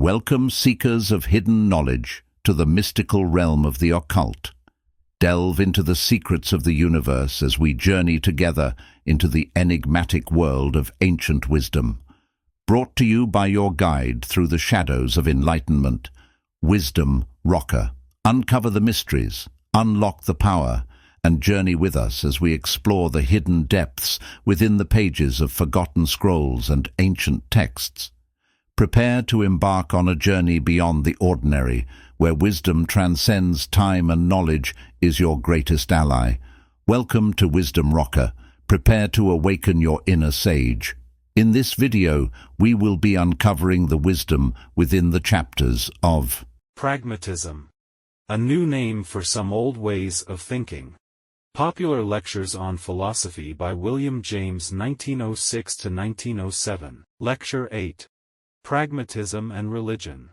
Welcome, seekers of hidden knowledge, to the mystical realm of the occult. Delve into the secrets of the universe as we journey together into the enigmatic world of ancient wisdom. Brought to you by your guide through the shadows of enlightenment, Wisdom Rocker. Uncover the mysteries, unlock the power, and journey with us as we explore the hidden depths within the pages of forgotten scrolls and ancient texts. Prepare to embark on a journey beyond the ordinary, where wisdom transcends time and knowledge is your greatest ally. Welcome to Wisdom Rocker. Prepare to awaken your inner sage. In this video, we will be uncovering the wisdom within the chapters of Pragmatism, a new name for some old ways of thinking. Popular Lectures on Philosophy by William James 1906–1907. Lecture 8. Pragmatism and Religion.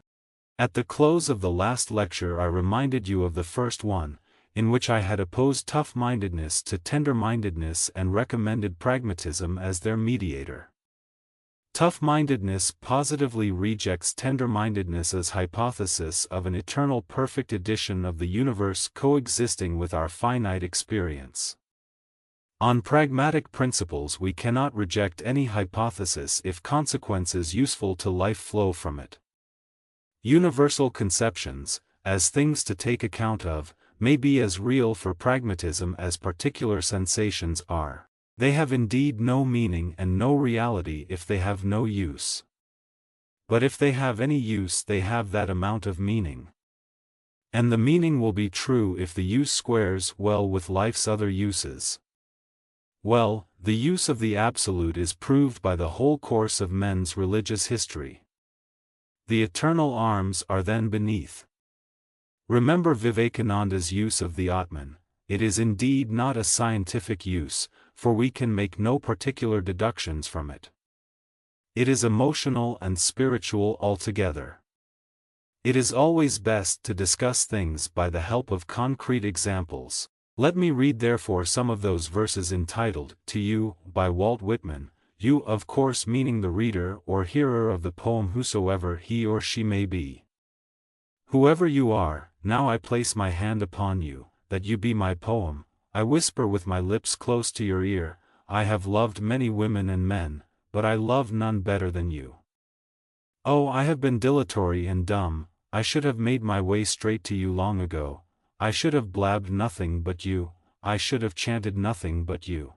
At the close of the last lecture I reminded you of the first one, in which I had opposed tough-mindedness to tender-mindedness and recommended pragmatism as their mediator. Tough-mindedness positively rejects tender-mindedness as hypothesis of an eternal perfect edition of the universe coexisting with our finite experience. On pragmatic principles we cannot reject any hypothesis if consequences useful to life flow from it. Universal conceptions, as things to take account of, may be as real for pragmatism as particular sensations are. They have indeed no meaning and no reality if they have no use. But if they have any use they have that amount of meaning. And the meaning will be true if the use squares well with life's other uses. Well, the use of the absolute is proved by the whole course of men's religious history. The eternal arms are then beneath. Remember Vivekananda's use of the Atman. It is indeed not a scientific use, for we can make no particular deductions from it. It is emotional and spiritual altogether. It is always best to discuss things by the help of concrete examples. Let me read therefore some of those verses entitled, To You, by Walt Whitman, you of course meaning the reader or hearer of the poem whosoever he or she may be. Whoever you are, now I place my hand upon you, that you be my poem. I whisper with my lips close to your ear, I have loved many women and men, but I love none better than you. Oh, I have been dilatory and dumb, I should have made my way straight to you long ago, I should have blabbed nothing but you, I should have chanted nothing but you.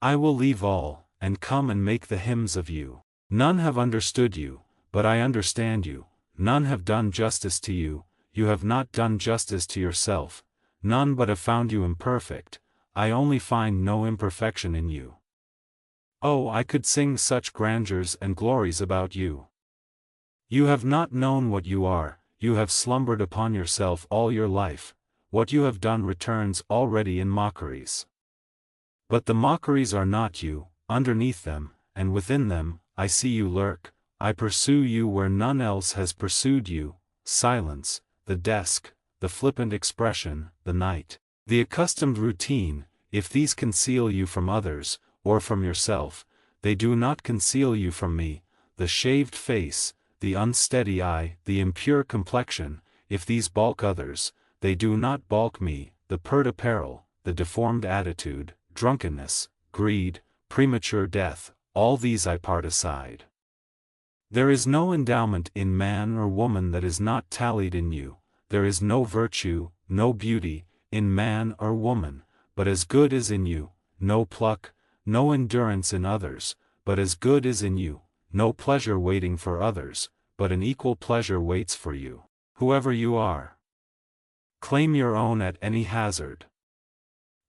I will leave all, and come and make the hymns of you. None have understood you, but I understand you, none have done justice to you, you have not done justice to yourself. None but have found you imperfect, I only find no imperfection in you. Oh, I could sing such grandeurs and glories about you. You have not known what you are, you have slumbered upon yourself all your life, what you have done returns already in mockeries. But the mockeries are not you, underneath them, and within them, I see you lurk, I pursue you where none else has pursued you, silence, the desk, the flippant expression, the night, the accustomed routine, if these conceal you from others, or from yourself, they do not conceal you from me, the shaved face, the unsteady eye, the impure complexion, if these balk others, they do not balk me, the pert apparel, the deformed attitude, drunkenness, greed, premature death, all these I part aside. There is no endowment in man or woman that is not tallied in you. There is no virtue, no beauty, in man or woman, but as good is in you, no pluck, no endurance in others, but as good is in you, no pleasure waiting for others, but an equal pleasure waits for you. Whoever you are, claim your own at any hazard.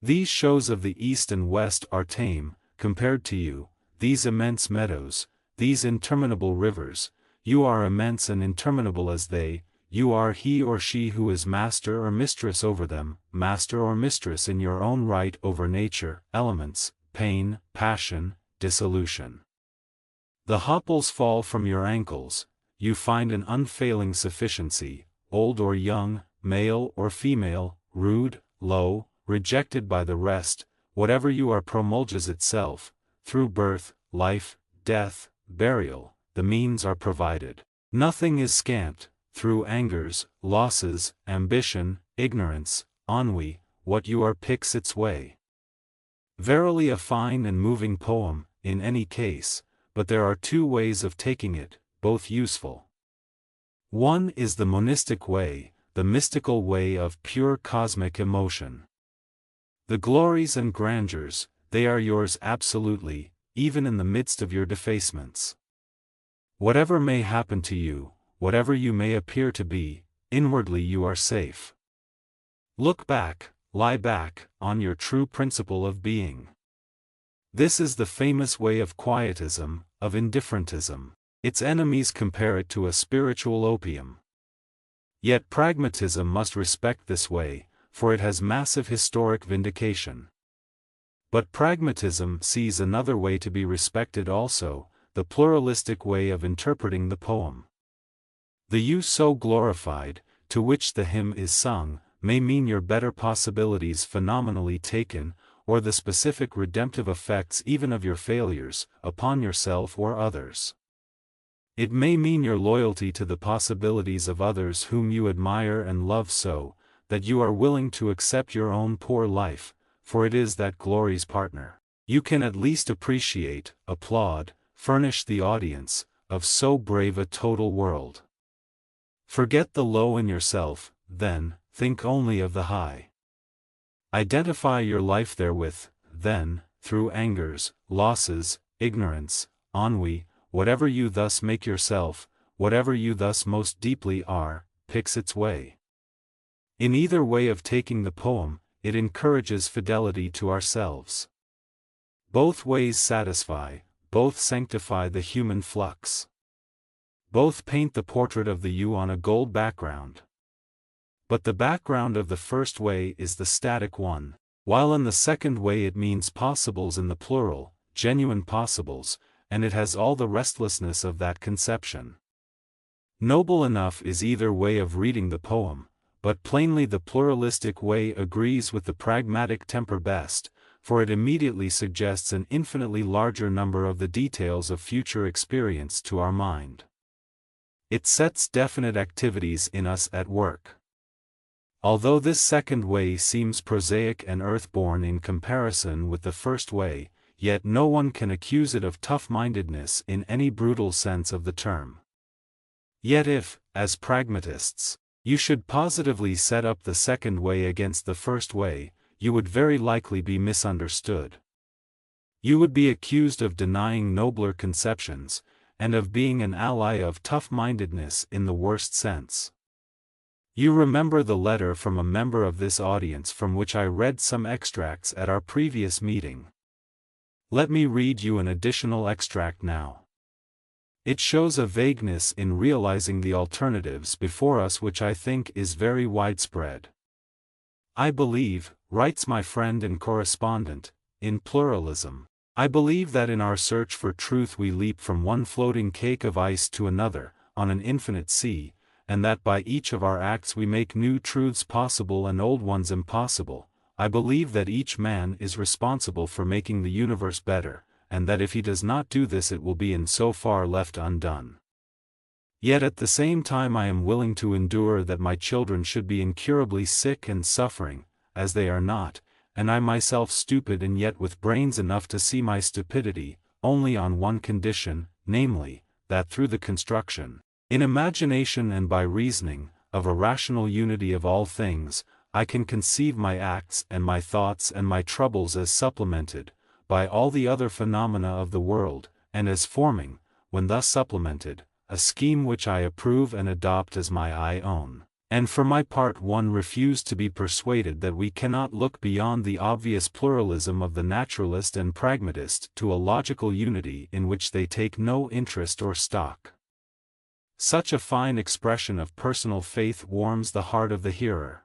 These shows of the East and West are tame, compared to you, these immense meadows, these interminable rivers, you are immense and interminable as they, you are he or she who is master or mistress over them, master or mistress in your own right over nature, elements, pain, passion, dissolution. The hopples fall from your ankles, you find an unfailing sufficiency, old or young, male or female, rude, low, rejected by the rest, whatever you are promulgates itself, through birth, life, death, burial, the means are provided. Nothing is scant, through angers, losses, ambition, ignorance, ennui, what you are picks its way. Verily a fine and moving poem, in any case, but there are two ways of taking it, both useful. One is the monistic way, the mystical way of pure cosmic emotion. The glories and grandeurs, they are yours absolutely, even in the midst of your defacements. Whatever may happen to you, whatever you may appear to be, inwardly you are safe. Look back, lie back, on your true principle of being. This is the famous way of quietism, of indifferentism. Its enemies compare it to a spiritual opium. Yet pragmatism must respect this way, for it has massive historic vindication. But pragmatism sees another way to be respected also, the pluralistic way of interpreting the poem. The you so glorified, to which the hymn is sung, may mean your better possibilities phenomenally taken, or the specific redemptive effects even of your failures, upon yourself or others. It may mean your loyalty to the possibilities of others whom you admire and love so, that you are willing to accept your own poor life, for it is that glory's partner. You can at least appreciate, applaud, furnish the audience, of so brave a total world. Forget the low in yourself, then, think only of the high. Identify your life therewith, then, through angers, losses, ignorance, ennui, whatever you thus make yourself, whatever you thus most deeply are, picks its way. In either way of taking the poem, it encourages fidelity to ourselves. Both ways satisfy, both sanctify the human flux. Both paint the portrait of the you on a gold background. But the background of the first way is the static one, while in the second way it means possibles in the plural, genuine possibles, and it has all the restlessness of that conception. Noble enough is either way of reading the poem, but plainly the pluralistic way agrees with the pragmatic temper best, for it immediately suggests an infinitely larger number of the details of future experience to our mind. It sets definite activities in us at work. Although this second way seems prosaic and earthborn in comparison with the first way, yet no one can accuse it of tough-mindedness in any brutal sense of the term. Yet if, as pragmatists, you should positively set up the second way against the first way, you would very likely be misunderstood. You would be accused of denying nobler conceptions, and of being an ally of tough-mindedness in the worst sense. You remember the letter from a member of this audience from which I read some extracts at our previous meeting. Let me read you an additional extract now. It shows a vagueness in realizing the alternatives before us which I think is very widespread. I believe, writes my friend and correspondent, in pluralism. I believe that in our search for truth we leap from one floating cake of ice to another, on an infinite sea, and that by each of our acts we make new truths possible and old ones impossible. I believe that each man is responsible for making the universe better, and that if he does not do this it will be in so far left undone. Yet at the same time I am willing to endure that my children should be incurably sick and suffering, as they are not, and I myself stupid and yet with brains enough to see my stupidity, only on one condition, namely, that through the construction, in imagination and by reasoning, of a rational unity of all things, I can conceive my acts and my thoughts and my troubles as supplemented, by all the other phenomena of the world, and as forming, when thus supplemented, a scheme which I approve and adopt as my own. And for my part one refuse to be persuaded that we cannot look beyond the obvious pluralism of the naturalist and pragmatist to a logical unity in which they take no interest or stock. Such a fine expression of personal faith warms the heart of the hearer.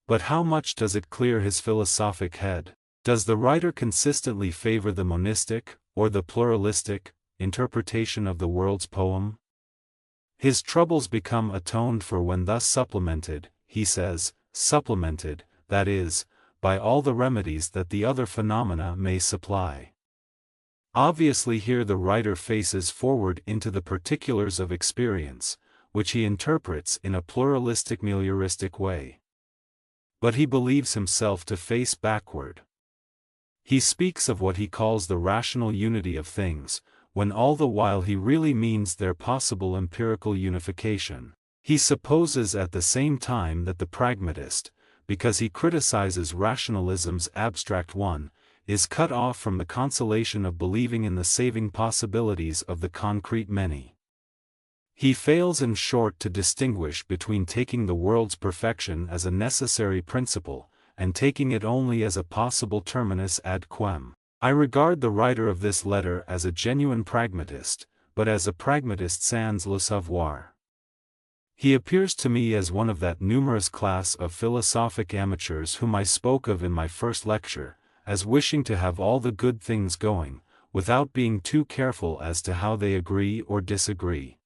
But how much does it clear his philosophic head? Does the writer consistently favor the monistic, or the pluralistic, interpretation of the world's poem? His troubles become atoned for when thus supplemented, he says, supplemented, that is, by all the remedies that the other phenomena may supply. Obviously here the writer faces forward into the particulars of experience, which he interprets in a pluralistic melioristic way. But he believes himself to face backward. He speaks of what he calls the rational unity of things, when all the while he really means their possible empirical unification. He supposes at the same time that the pragmatist, because he criticizes rationalism's abstract one, is cut off from the consolation of believing in the saving possibilities of the concrete many. He fails in short to distinguish between taking the world's perfection as a necessary principle, and taking it only as a possible terminus ad quem. I regard the writer of this letter as a genuine pragmatist, but as a pragmatist sans le savoir. He appears to me as one of that numerous class of philosophic amateurs whom I spoke of in my first lecture, as wishing to have all the good things going, without being too careful as to how they agree or disagree.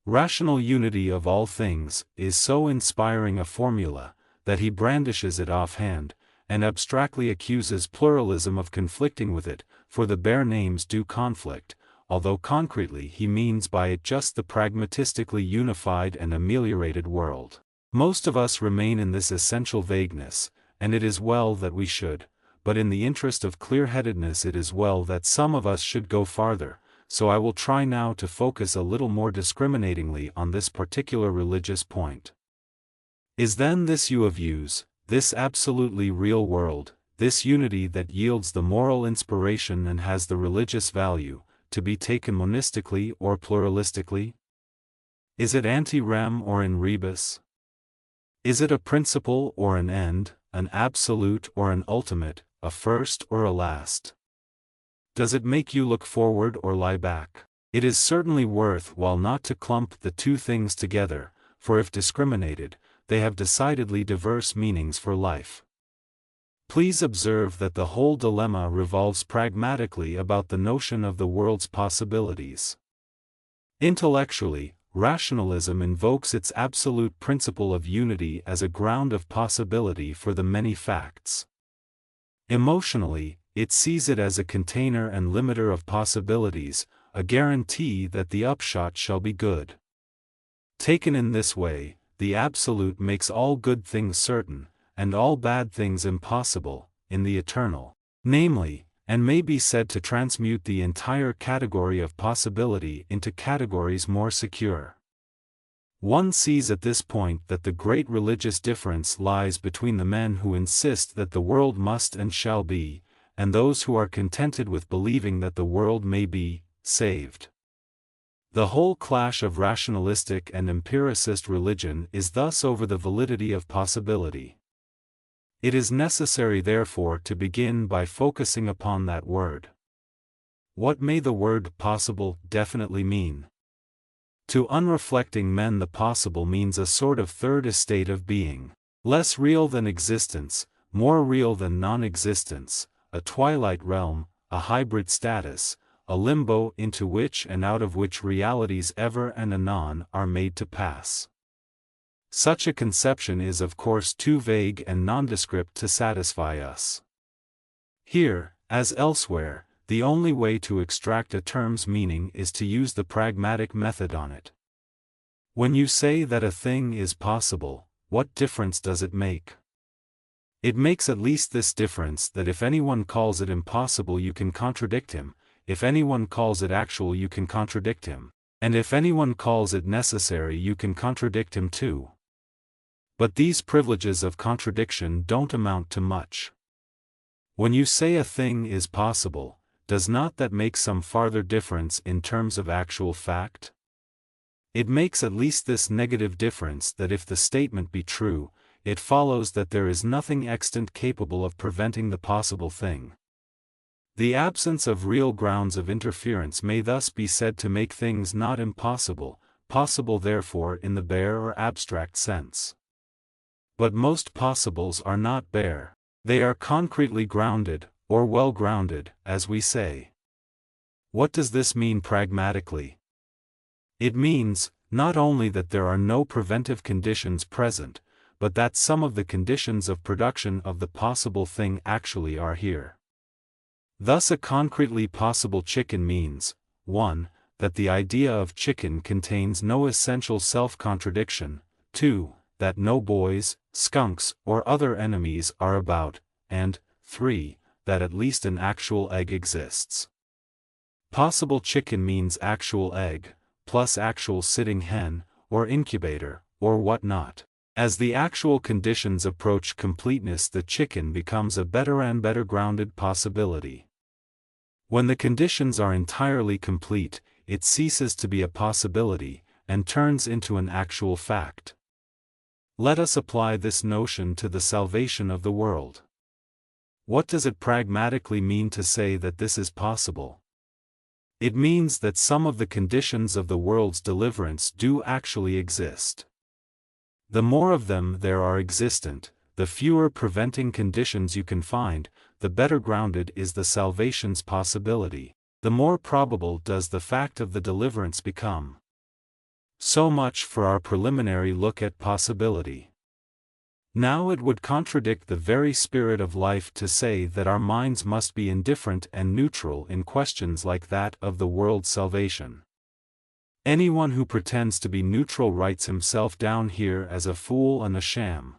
Rational unity of all things is so inspiring a formula, that he brandishes it offhand, and abstractly accuses pluralism of conflicting with it, for the bare names do conflict, although concretely he means by it just the pragmatistically unified and ameliorated world. Most of us remain in this essential vagueness, and it is well that we should, but in the interest of clear-headedness it is well that some of us should go farther, so I will try now to focus a little more discriminatingly on this particular religious point. Is then this you of views, this absolutely real world, this unity that yields the moral inspiration and has the religious value, to be taken monistically or pluralistically? Is it ante rem or in rebus? Is it a principle or an end, an absolute or an ultimate, a first or a last? Does it make you look forward or lie back? It is certainly worth while not to clump the two things together, for if discriminated, they have decidedly diverse meanings for life. Please observe that the whole dilemma revolves pragmatically about the notion of the world's possibilities. Intellectually, rationalism invokes its absolute principle of unity as a ground of possibility for the many facts. Emotionally, it sees it as a container and limiter of possibilities, a guarantee that the upshot shall be good. Taken in this way, the absolute makes all good things certain, and all bad things impossible, in the eternal, namely, and may be said to transmute the entire category of possibility into categories more secure. One sees at this point that the great religious difference lies between the men who insist that the world must and shall be, and those who are contented with believing that the world may be saved. The whole clash of rationalistic and empiricist religion is thus over the validity of possibility. It is necessary therefore to begin by focusing upon that word. What may the word possible definitely mean? To unreflecting men the possible means a sort of third estate of being, less real than existence, more real than non-existence, a twilight realm, a hybrid status, a limbo into which and out of which realities ever and anon are made to pass. Such a conception is of course too vague and nondescript to satisfy us. Here, as elsewhere, the only way to extract a term's meaning is to use the pragmatic method on it. When you say that a thing is possible, what difference does it make? It makes at least this difference that if anyone calls it impossible you can contradict him, if anyone calls it actual you can contradict him, and if anyone calls it necessary you can contradict him too. But these privileges of contradiction don't amount to much. When you say a thing is possible, does not that make some farther difference in terms of actual fact? It makes at least this negative difference that if the statement be true, it follows that there is nothing extant capable of preventing the possible thing. The absence of real grounds of interference may thus be said to make things not impossible, possible therefore in the bare or abstract sense. But most possibles are not bare. They are concretely grounded, or well grounded, as we say. What does this mean pragmatically? It means, not only that there are no preventive conditions present, but that some of the conditions of production of the possible thing actually are here. Thus a concretely possible chicken means, 1. That the idea of chicken contains no essential self-contradiction, 2. That no boys, skunks, or other enemies are about, and 3. That at least an actual egg exists. Possible chicken means actual egg, plus actual sitting hen, or incubator, or whatnot. As the actual conditions approach completeness, the chicken becomes a better and better grounded possibility. When the conditions are entirely complete, it ceases to be a possibility, and turns into an actual fact. Let us apply this notion to the salvation of the world. What does it pragmatically mean to say that this is possible? It means that some of the conditions of the world's deliverance do actually exist. The more of them there are existent, the fewer preventing conditions you can find, the better grounded is the salvation's possibility, the more probable does the fact of the deliverance become. So much for our preliminary look at possibility. Now it would contradict the very spirit of life to say that our minds must be indifferent and neutral in questions like that of the world's salvation. Anyone who pretends to be neutral writes himself down here as a fool and a sham.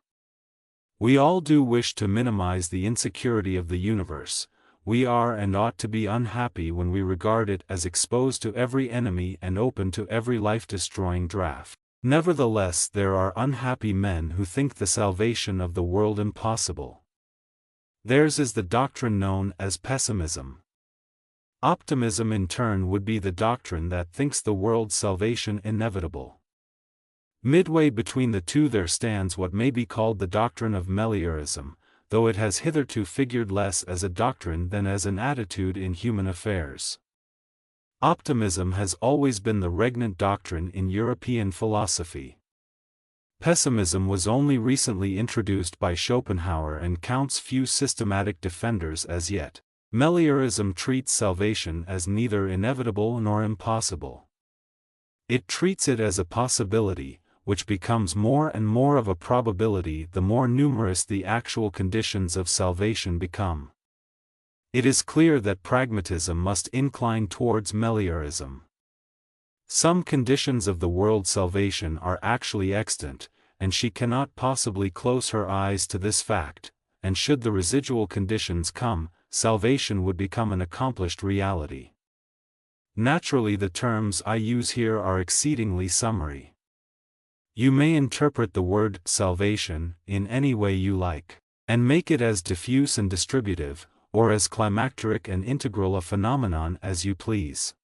We all do wish to minimize the insecurity of the universe. We are and ought to be unhappy when we regard it as exposed to every enemy and open to every life-destroying draft. Nevertheless, there are unhappy men who think the salvation of the world impossible. Theirs is the doctrine known as pessimism. Optimism in turn would be the doctrine that thinks the world's salvation inevitable. Midway between the two there stands what may be called the doctrine of meliorism, though it has hitherto figured less as a doctrine than as an attitude in human affairs. Optimism has always been the regnant doctrine in European philosophy. Pessimism was only recently introduced by Schopenhauer and counts few systematic defenders as yet. Meliorism treats salvation as neither inevitable nor impossible. It treats it as a possibility, which becomes more and more of a probability the more numerous the actual conditions of salvation become. It is clear that pragmatism must incline towards meliorism. Some conditions of the world's salvation are actually extant, and she cannot possibly close her eyes to this fact, and should the residual conditions come, salvation would become an accomplished reality. Naturally, the terms I use here are exceedingly summary. You may interpret the word salvation in any way you like, and make it as diffuse and distributive, or as climacteric and integral a phenomenon as you please.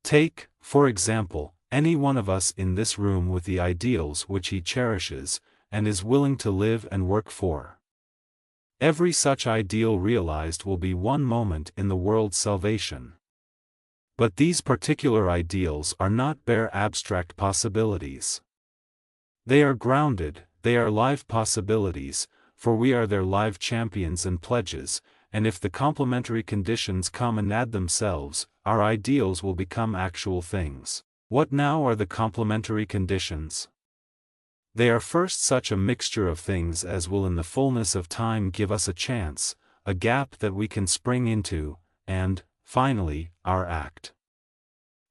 Take, for example, any one of us in this room with the ideals which he cherishes, and is willing to live and work for. Every such ideal realized will be one moment in the world's salvation. But these particular ideals are not bare abstract possibilities. They are grounded, they are live possibilities, for we are their live champions and pledges, and if the complementary conditions come and add themselves, our ideals will become actual things. What now are the complementary conditions? They are first such a mixture of things as will in the fullness of time give us a chance, a gap that we can spring into, and, finally, our act.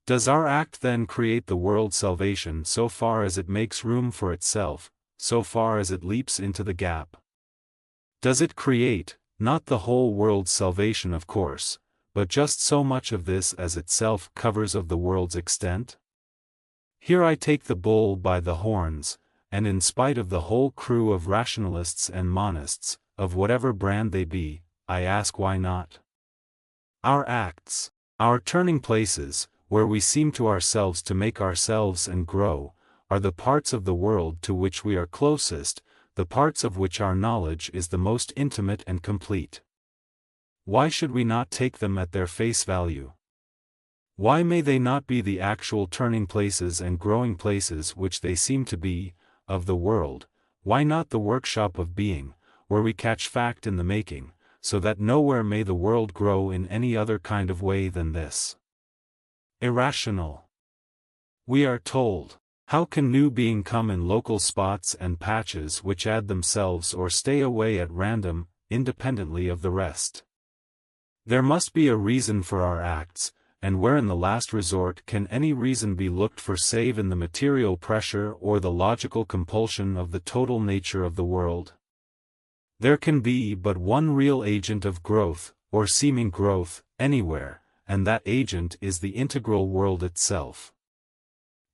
Does our act then create the world's salvation so far as it makes room for itself, so far as it leaps into the gap? Does it create, not the whole world's salvation of course, but just so much of this as itself covers of the world's extent? Here I take the bull by the horns, and in spite of the whole crew of rationalists and monists, of whatever brand they be, I ask why not? Our acts, our turning places, where we seem to ourselves to make ourselves and grow, are the parts of the world to which we are closest, the parts of which our knowledge is the most intimate and complete. Why should we not take them at their face value? Why may they not be the actual turning places and growing places which they seem to be, of the world? Why not the workshop of being, where we catch fact in the making, so that nowhere may the world grow in any other kind of way than this? Irrational. We are told, how can new being come in local spots and patches which add themselves or stay away at random, independently of the rest? There must be a reason for our acts, and where in the last resort can any reason be looked for save in the material pressure or the logical compulsion of the total nature of the world? There can be but one real agent of growth, or seeming growth, anywhere, and that agent is the integral world itself.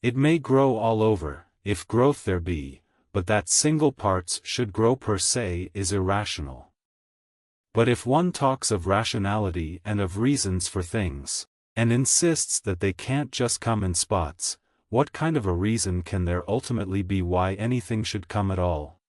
It may grow all over, if growth there be, but that single parts should grow per se is irrational. But if one talks of rationality and of reasons for things, and insists that they can't just come in spots, what kind of a reason can there ultimately be why anything should come at all?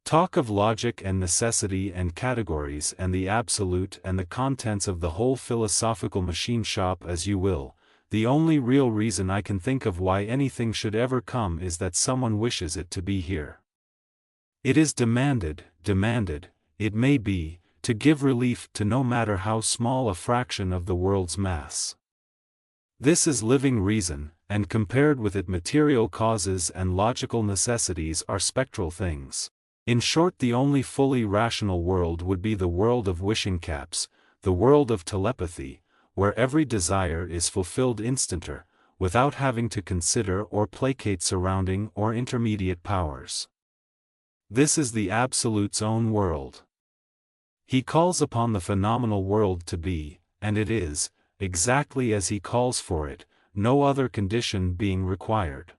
Talk of logic and necessity and categories and the absolute and the contents of the whole philosophical machine shop as you will, the only real reason I can think of why anything should ever come is that someone wishes it to be here. It is demanded, it may be, to give relief to no matter how small a fraction of the world's mass. This is living reason, and compared with it material causes and logical necessities are spectral things. In short, the only fully rational world would be the world of wishing caps, the world of telepathy, where every desire is fulfilled instanter, without having to consider or placate surrounding or intermediate powers. This is the Absolute's own world. He calls upon the phenomenal world to be, and it is, exactly as he calls for it, no other condition being required.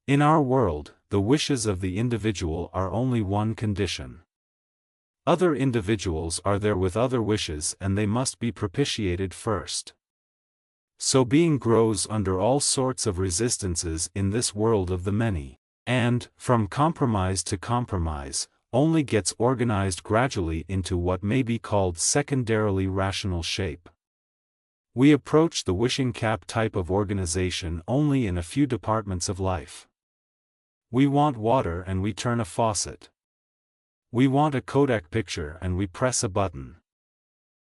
In our world, the wishes of the individual are only one condition. Other individuals are there with other wishes and they must be propitiated first. So being grows under all sorts of resistances in this world of the many, and, from compromise to compromise, only gets organized gradually into what may be called secondarily rational shape. We approach the wishing cap type of organization only in a few departments of life. We want water and we turn a faucet. We want a Kodak picture and we press a button.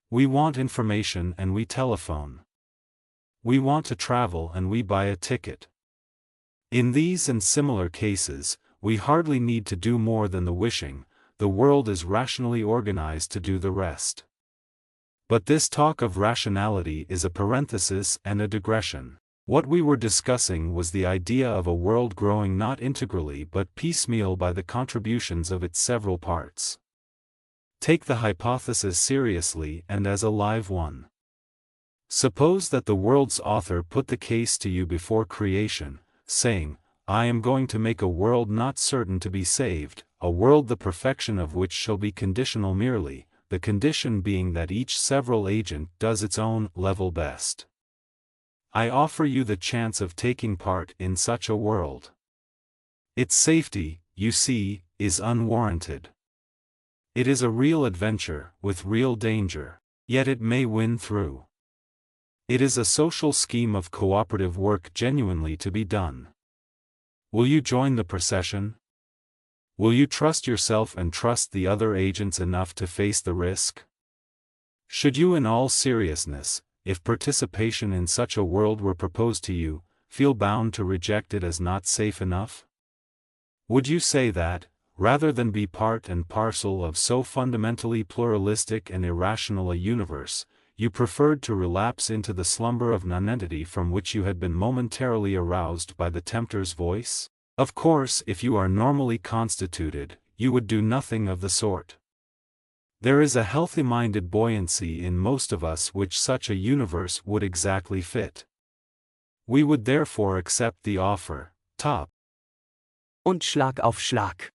We want information and we telephone. We want to travel and we buy a ticket. In these and similar cases, we hardly need to do more than the wishing, the world is rationally organized to do the rest. But this talk of rationality is a parenthesis and a digression. What we were discussing was the idea of a world growing not integrally but piecemeal by the contributions of its several parts. Take the hypothesis seriously and as a live one. Suppose that the world's author put the case to you before creation, saying, I am going to make a world not certain to be saved, a world the perfection of which shall be conditional merely, the condition being that each several agent does its own level best. I offer you the chance of taking part in such a world. Its safety, you see, is unwarranted. It is a real adventure, with real danger, yet it may win through. It is a social scheme of cooperative work genuinely to be done. Will you join the procession? Will you trust yourself and trust the other agents enough to face the risk? Should you in all seriousness, if participation in such a world were proposed to you, feel bound to reject it as not safe enough? Would you say that, rather than be part and parcel of so fundamentally pluralistic and irrational a universe, you preferred to relapse into the slumber of nonentity from which you had been momentarily aroused by the tempter's voice? Of course, if you are normally constituted, you would do nothing of the sort. There is a healthy-minded buoyancy in most of us which such a universe would exactly fit. We would therefore accept the offer, top und Schlag auf Schlag.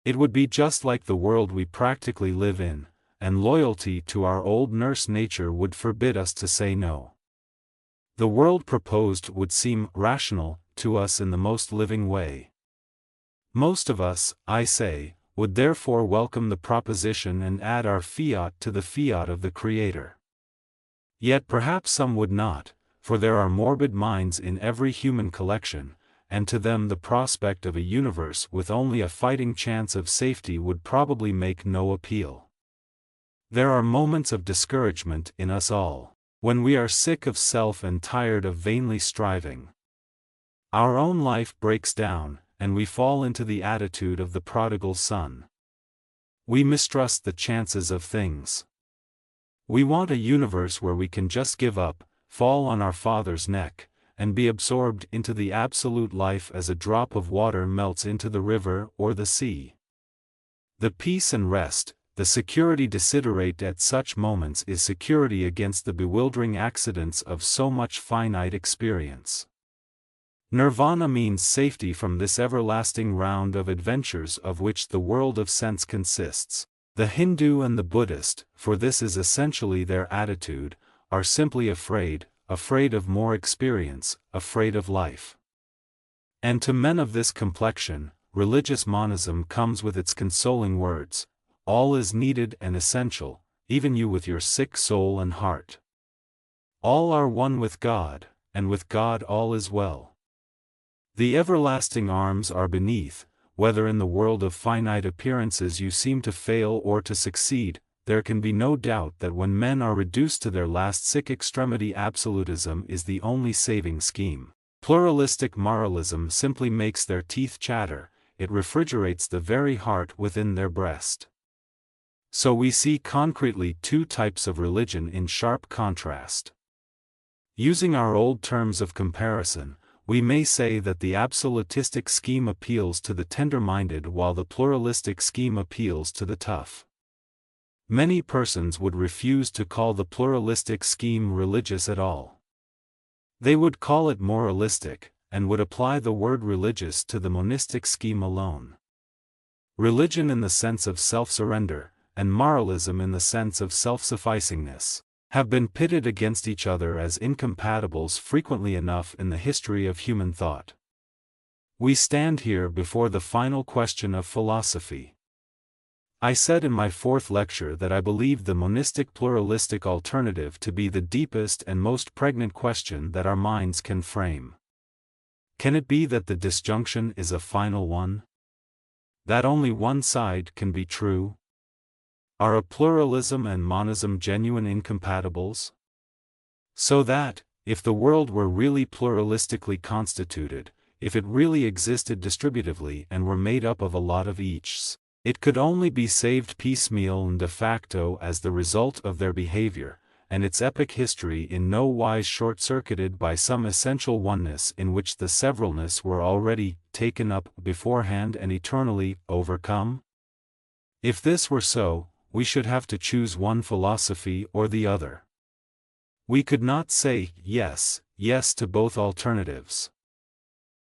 It would be just like the world we practically live in, and loyalty to our old nurse nature would forbid us to say no. The world proposed would seem rational to us in the most living way. Most of us, I say, would therefore welcome the proposition and add our fiat to the fiat of the Creator. Yet perhaps some would not, for there are morbid minds in every human collection, and to them the prospect of a universe with only a fighting chance of safety would probably make no appeal. There are moments of discouragement in us all, when we are sick of self and tired of vainly striving. Our own life breaks down, and we fall into the attitude of the prodigal son. We mistrust the chances of things. We want a universe where we can just give up, fall on our Father's neck, and be absorbed into the absolute life as a drop of water melts into the river or the sea. The peace and rest, the security desiderate at such moments is security against the bewildering accidents of so much finite experience. Nirvana means safety from this everlasting round of adventures of which the world of sense consists. The Hindu and the Buddhist, for this is essentially their attitude, are simply afraid of more experience, afraid of life. And to men of this complexion, religious monism comes with its consoling words: all is needed and essential, even you with your sick soul and heart. All are one with God, and with God all is well. The everlasting arms are beneath. Whether in the world of finite appearances you seem to fail or to succeed, there can be no doubt that when men are reduced to their last sick extremity, absolutism is the only saving scheme. Pluralistic moralism simply makes their teeth chatter, it refrigerates the very heart within their breast. So we see concretely two types of religion in sharp contrast. Using our old terms of comparison, we may say that the absolutistic scheme appeals to the tender-minded while the pluralistic scheme appeals to the tough. Many persons would refuse to call the pluralistic scheme religious at all. They would call it moralistic, and would apply the word religious to the monistic scheme alone. Religion in the sense of self-surrender, and moralism in the sense of self-sufficingness, have been pitted against each other as incompatibles frequently enough in the history of human thought. We stand here before the final question of philosophy. I said in my fourth lecture that I believed the monistic pluralistic alternative to be the deepest and most pregnant question that our minds can frame. Can it be that the disjunction is a final one? That only one side can be true? Are a pluralism and monism genuine incompatibles? So that, if the world were really pluralistically constituted, if it really existed distributively and were made up of a lot of eachs, it could only be saved piecemeal and de facto as the result of their behavior, and its epic history in no wise short-circuited by some essential oneness in which the severalness were already taken up beforehand and eternally overcome? If this were so, we should have to choose one philosophy or the other. We could not say yes to both alternatives.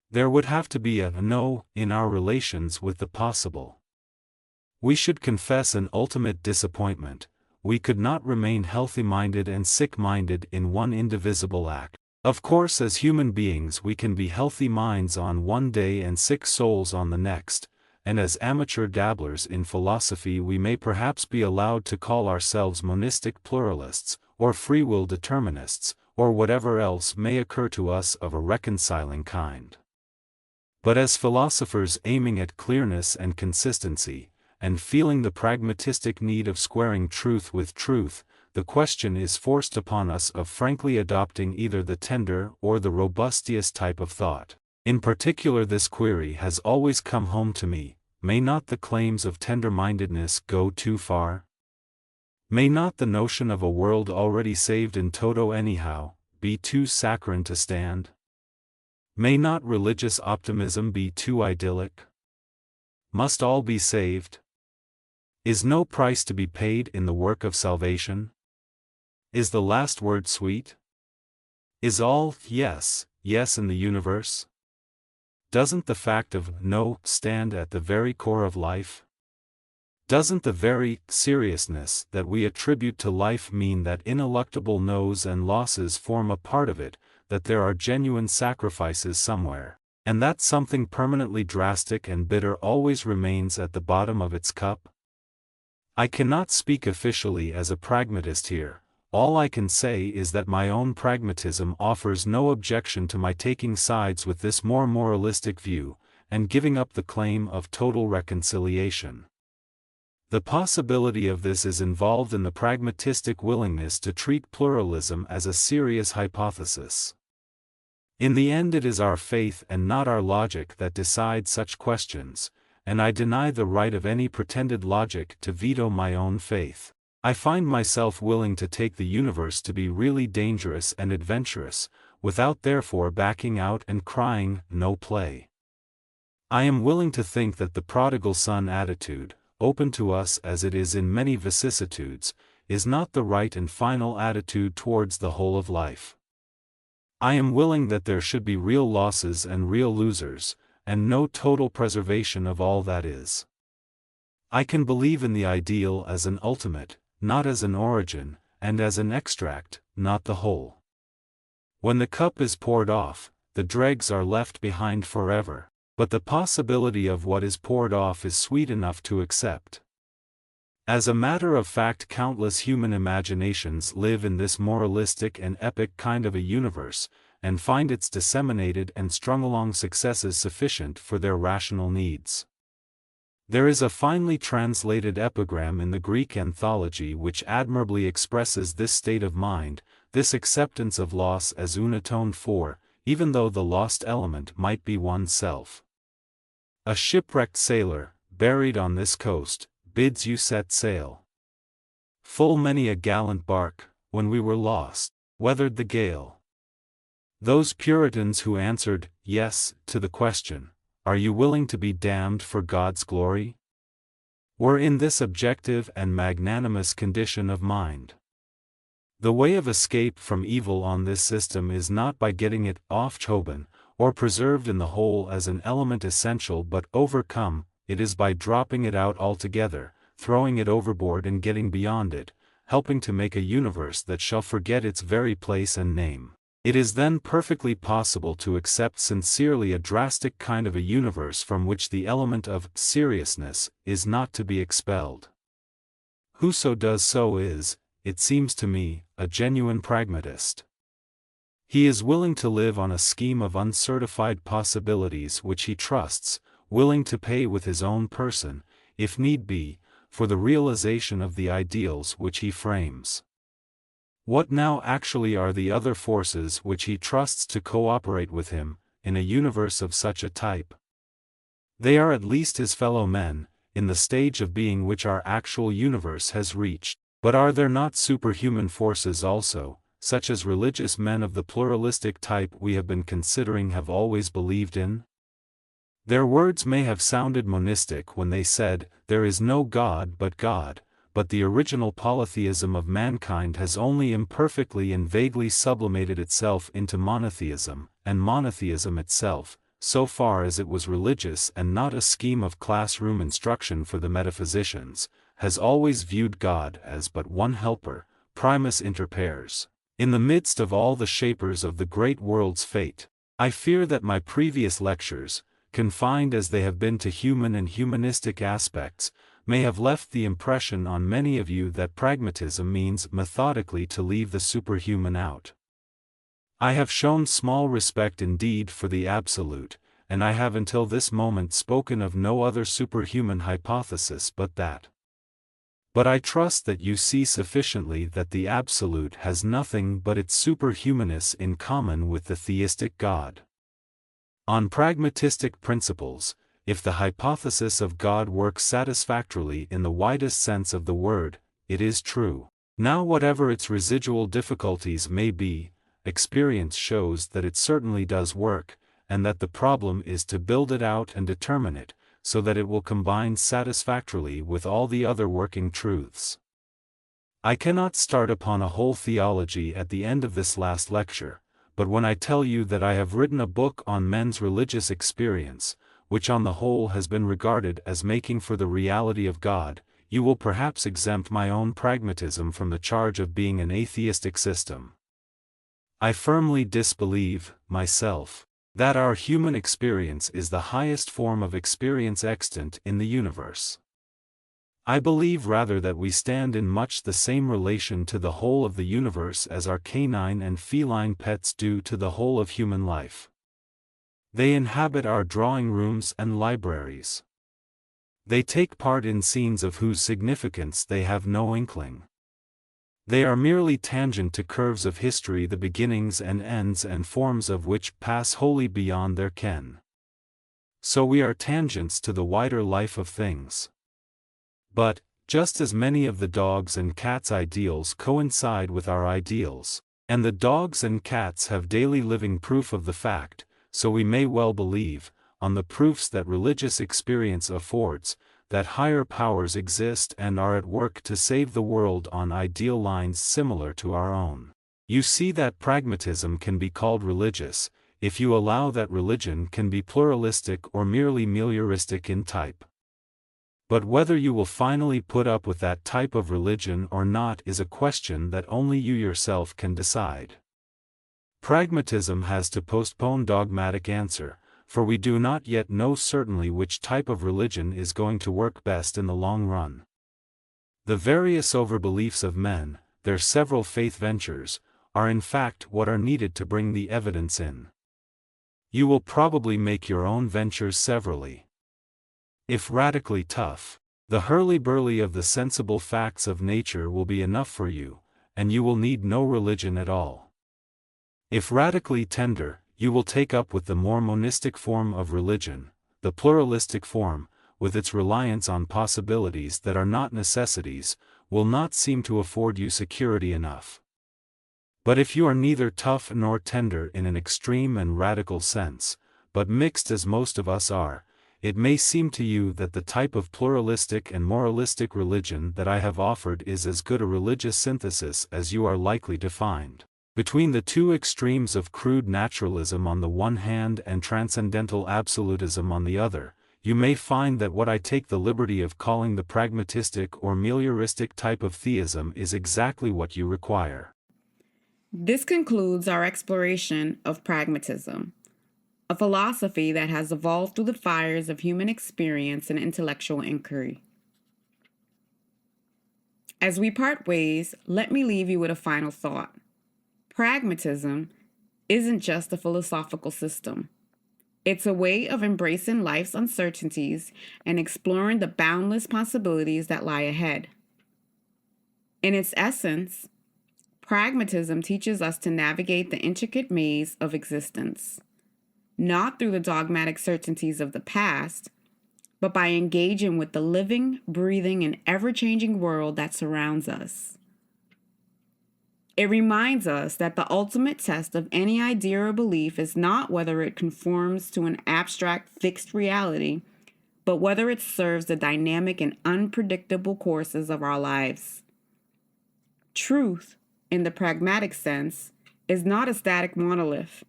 There would have to be a no in our relations with the possible. We should confess an ultimate disappointment. We could not remain healthy-minded and sick-minded in one indivisible act. Of course, as human beings we can be healthy minds on one day and sick souls on the next, and as amateur dabblers in philosophy we may perhaps be allowed to call ourselves monistic pluralists, or free will determinists, or whatever else may occur to us of a reconciling kind. But as philosophers aiming at clearness and consistency, and feeling the pragmatistic need of squaring truth with truth, the question is forced upon us of frankly adopting either the tender or the robustious type of thought. In particular, this query has always come home to me: may not the claims of tender-mindedness go too far? May not the notion of a world already saved in toto anyhow be too saccharine to stand? May not religious optimism be too idyllic? Must all be saved? Is no price to be paid in the work of salvation? Is the last word sweet? Is all yes in the universe? Doesn't the fact of no stand at the very core of life? Doesn't the very seriousness that we attribute to life mean that ineluctable no's and losses form a part of it, that there are genuine sacrifices somewhere, and that something permanently drastic and bitter always remains at the bottom of its cup? I cannot speak officially as a pragmatist here. All I can say is that my own pragmatism offers no objection to my taking sides with this more moralistic view, and giving up the claim of total reconciliation. The possibility of this is involved in the pragmatistic willingness to treat pluralism as a serious hypothesis. In the end, it is our faith and not our logic that decide such questions, and I deny the right of any pretended logic to veto my own faith. I find myself willing to take the universe to be really dangerous and adventurous, without therefore backing out and crying, "No play." I am willing to think that the prodigal son attitude, open to us as it is in many vicissitudes, is not the right and final attitude towards the whole of life. I am willing that there should be real losses and real losers, and no total preservation of all that is. I can believe in the ideal as an ultimate, not as an origin, and as an extract, not the whole. When the cup is poured off, the dregs are left behind forever, but the possibility of what is poured off is sweet enough to accept. As a matter of fact, countless human imaginations live in this moralistic and epic kind of a universe, and find its disseminated and strung along successes sufficient for their rational needs. There is a finely translated epigram in the Greek anthology which admirably expresses this state of mind, this acceptance of loss as unatoned for, even though the lost element might be oneself. A shipwrecked sailor, buried on this coast, bids you set sail. Full many a gallant bark, when we were lost, weathered the gale. Those Puritans who answered, yes, to the question, "Are you willing to be damned for God's glory?" were in this objective and magnanimous condition of mind. The way of escape from evil on this system is not by getting it off Choban, or preserved in the whole as an element essential but overcome, it is by dropping it out altogether, throwing it overboard and getting beyond it, helping to make a universe that shall forget its very place and name. It is then perfectly possible to accept sincerely a drastic kind of a universe from which the element of seriousness is not to be expelled. Whoso does so is, it seems to me, a genuine pragmatist. He is willing to live on a scheme of uncertified possibilities which he trusts, willing to pay with his own person, if need be, for the realization of the ideals which he frames. What now actually are the other forces which he trusts to cooperate with him, in a universe of such a type? They are at least his fellow men, in the stage of being which our actual universe has reached. But are there not superhuman forces also, such as religious men of the pluralistic type we have been considering have always believed in? Their words may have sounded monistic when they said, "There is no God," but the original polytheism of mankind has only imperfectly and vaguely sublimated itself into monotheism, and monotheism itself, so far as it was religious and not a scheme of classroom instruction for the metaphysicians, has always viewed God as but one helper, primus inter pares, in the midst of all the shapers of the great world's fate. I fear that my previous lectures, confined as they have been to human and humanistic aspects, may have left the impression on many of you that pragmatism means methodically to leave the superhuman out. I have shown small respect indeed for the absolute, and I have until this moment spoken of no other superhuman hypothesis but that. But I trust that you see sufficiently that the absolute has nothing but its superhumanness in common with the theistic God. On pragmatistic principles, if the hypothesis of God works satisfactorily in the widest sense of the word, it is true. Now, whatever its residual difficulties may be, experience shows that it certainly does work, and that the problem is to build it out and determine it, so that it will combine satisfactorily with all the other working truths. I cannot start upon a whole theology at the end of this last lecture, but when I tell you that I have written a book on men's religious experience, which on the whole has been regarded as making for the reality of God, you will perhaps exempt my own pragmatism from the charge of being an atheistic system. I firmly disbelieve, myself, that our human experience is the highest form of experience extant in the universe. I believe rather that we stand in much the same relation to the whole of the universe as our canine and feline pets do to the whole of human life. They inhabit our drawing rooms and libraries. They take part in scenes of whose significance they have no inkling. They are merely tangent to curves of history, the beginnings and ends and forms of which pass wholly beyond their ken. So we are tangents to the wider life of things. But, just as many of the dogs and cats' ideals coincide with our ideals, and the dogs and cats have daily living proof of the fact, so we may well believe, on the proofs that religious experience affords, that higher powers exist and are at work to save the world on ideal lines similar to our own. You see that pragmatism can be called religious, if you allow that religion can be pluralistic or merely melioristic in type. But whether you will finally put up with that type of religion or not is a question that only you yourself can decide. Pragmatism has to postpone dogmatic answer, for we do not yet know certainly which type of religion is going to work best in the long run. The various overbeliefs of men, their several faith ventures, are in fact what are needed to bring the evidence in. You will probably make your own ventures severally. If radically tough, the hurly-burly of the sensible facts of nature will be enough for you, and you will need no religion at all. If radically tender, you will take up with the more monistic form of religion, the pluralistic form, with its reliance on possibilities that are not necessities, will not seem to afford you security enough. But if you are neither tough nor tender in an extreme and radical sense, but mixed as most of us are, it may seem to you that the type of pluralistic and moralistic religion that I have offered is as good a religious synthesis as you are likely to find. Between the two extremes of crude naturalism on the one hand and transcendental absolutism on the other, you may find that what I take the liberty of calling the pragmatistic or melioristic type of theism is exactly what you require. This concludes our exploration of pragmatism, a philosophy that has evolved through the fires of human experience and intellectual inquiry. As we part ways, let me leave you with a final thought. Pragmatism isn't just a philosophical system. It's a way of embracing life's uncertainties and exploring the boundless possibilities that lie ahead. In its essence, pragmatism teaches us to navigate the intricate maze of existence, not through the dogmatic certainties of the past, but by engaging with the living, breathing, and ever-changing world that surrounds us. It reminds us that the ultimate test of any idea or belief is not whether it conforms to an abstract, fixed reality, but whether it serves the dynamic and unpredictable courses of our lives. Truth, in the pragmatic sense, is not a static monolith,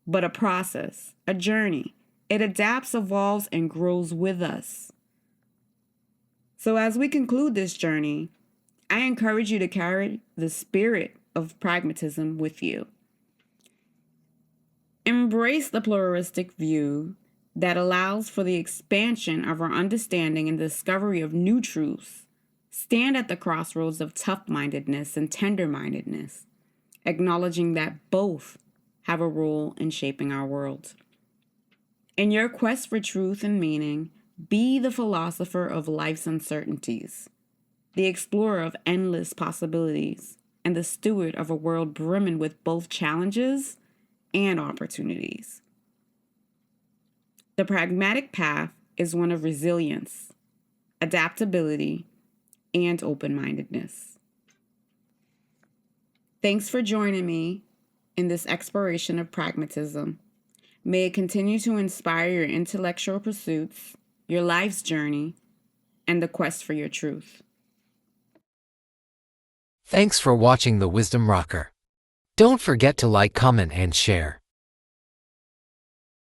but a process, a journey. It adapts, evolves, and grows with us. So as we conclude this journey, I encourage you to carry the spirit of pragmatism with you. Embrace the pluralistic view that allows for the expansion of our understanding and discovery of new truths. Stand at the crossroads of tough-mindedness and tender-mindedness, acknowledging that both have a role in shaping our world. In your quest for truth and meaning, be the philosopher of life's uncertainties, the explorer of endless possibilities, and the steward of a world brimming with both challenges and opportunities. The pragmatic path is one of resilience, adaptability, and open-mindedness. Thanks for joining me in this exploration of pragmatism. May it continue to inspire your intellectual pursuits, your life's journey, and the quest for your truth. Thanks for watching The Wisdom Rocker. Don't forget to like, comment, and share.